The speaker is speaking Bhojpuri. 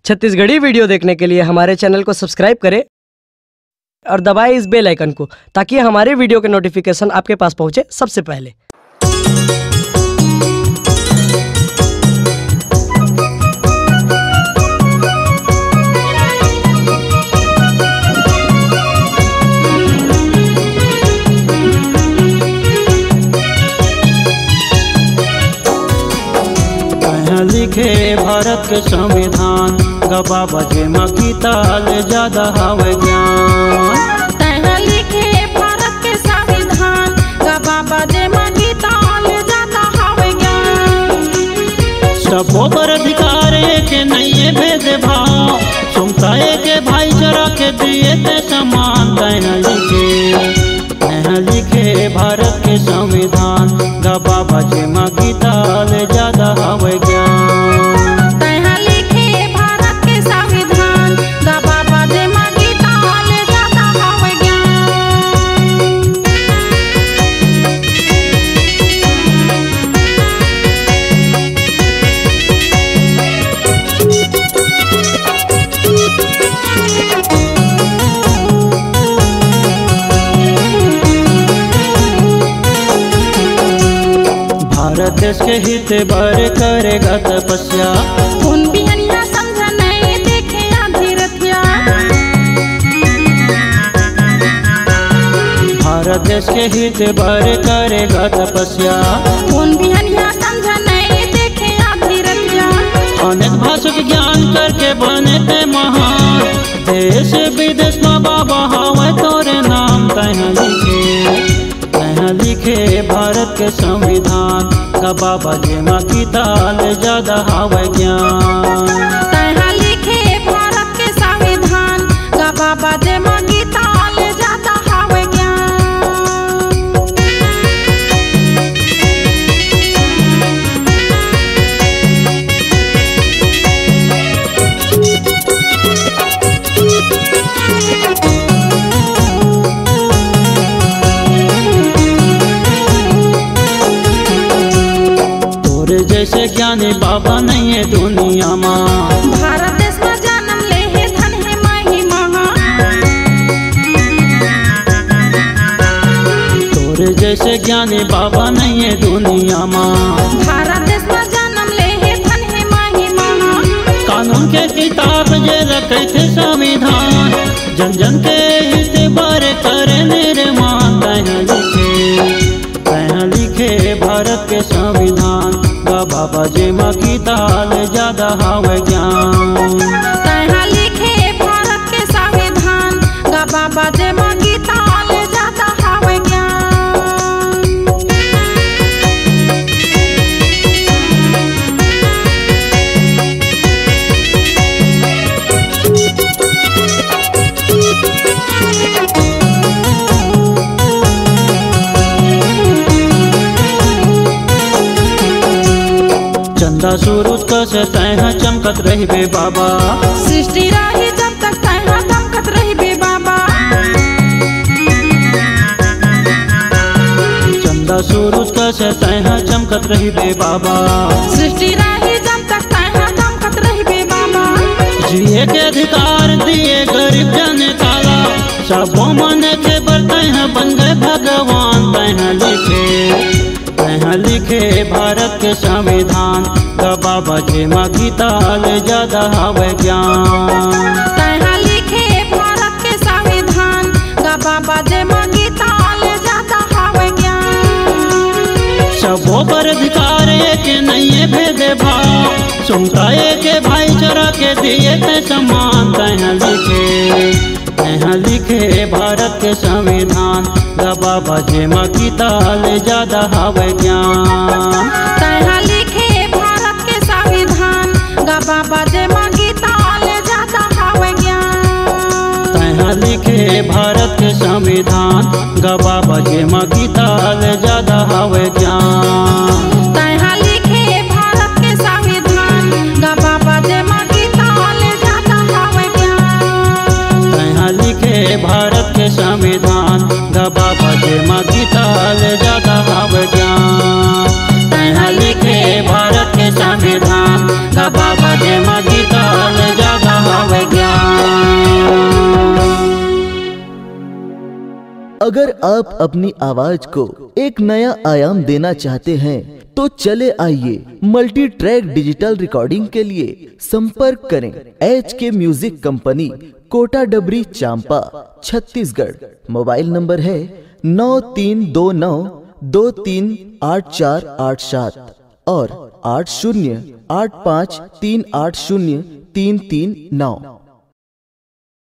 छत्तीसगढ़ी वीडियो देखने के लिए हमारे चैनल को सब्सक्राइब करें और दबाएं इस बेल आइकन को ताकि हमारे वीडियो के नोटिफिकेशन आपके पास पहुंचे सबसे पहले। लिखे भारत के संविधान गबा बजे मकी ताल ज्यादा हवे ज्ञान। तैहा लिखे भारत के संविधान गबा बजे मकी ताल ज्यादा हवे ज्ञान। सबो पर अधिकार के नहीं भेदभाव, समता के भाईचारा के दिए ते समान। तैहा लिखे भारत के संविधान गबा बजे मकी ताल ज्यादा हवे ज्ञान। तैहा लिखे भारत के संविधान गबा बजे मकी ताल ज्यादा हवे ज्ञान। भारत देश के हित बर करेगा तपस्या, उन बिहनिया समझ नहीं देखे अधीरथिया। भारत देश के हित बर करेगा तपस्या, उन बिहनिया समझ नहीं देखे अधीरथिया। अनेक भाषा ज्ञान करके बने ते महान, देश विदेश में बाबा हवे तोरे नाम। तैहा लिखे भारत के संविधान गबा बजे मकी ताल ज्यादा हवे ज्ञान। तैहा लिखे भारत के संविधान गबा बजे मकी ताल ज्यादा हवे ज्ञान। तोरे जैसे ज्ञानी बाबा नहीं है दुनिया में, भारत देश में जन्म ले है धन है महिमा। तोरे जैसे ज्ञानी बाबा नहीं है दुनिया में। भारत देश में जन्म ले है धन है महिमा। कानून के किताब जे रखे थे संविधान, जन जन के हित बर करे निर्माण। तैहा लिखे भारत के संविधान गबा बजे मकी ताल ज्यादा हवे ज्ञान। तैहा लिखे भारत के संविधान गबा बजे मकी ताल ज्यादा हवे ज्ञान। चंदा सूरज कसे तैहा चमकत रही बे बाबा, सृष्टि रही जब तक तैहा दमकत रही बे बाबा। चंदा सूरज कसे तैहा चमकत रही बे बाबा। सृष्टि रही जब तक तैहा दमकत रही बे बाबा। जिए के अधिकार दिए गरीब जनता ला, सबो मन के बर तैहा बन गए भगवान। तैहा लिखे भारत के संविधान गबा बजे मकी ताल ज्यादा हवे ज्ञान। तैहा लिखे भारत के संविधान गबा बजे मकी ताल ज्यादा हवे ज्ञान। सबो पर अधिकार के नहीं भेदभाव, समता के भाईचारा के दिए ते समान। तैहा लिखे भारत के संविधान गबा बजे मकी ताल ज्यादा हवे ज्ञान। तैहा लिखे भारत के संविधान गबा बजे मकी ताल ज्यादा हवे ज्ञान। तैहा लिखे भारत के संविधान गबा बजे मकी ताल ज्यादा हवे ज्ञान। तैहा लिखे भारत के संविधान गबा बजे मकी ताल ज्यादा हवे ज्ञान। तैहा लिखे भारत के संविधान गबा बजे मकी ताल ज्यादा हवे ज्ञान। तैहा लिखे भारत के संविधान गबा बजे मकी ताल ज्यादा अगर आप अपनी आवाज को एक नया आयाम देना चाहते हैं तो चले आइए मल्टी ट्रैक डिजिटल रिकॉर्डिंग के लिए संपर्क करें HK म्यूजिक कंपनी, कोटा डबरी, चांपा, छत्तीसगढ़। मोबाइल नंबर है 9329238487 और 8085380339।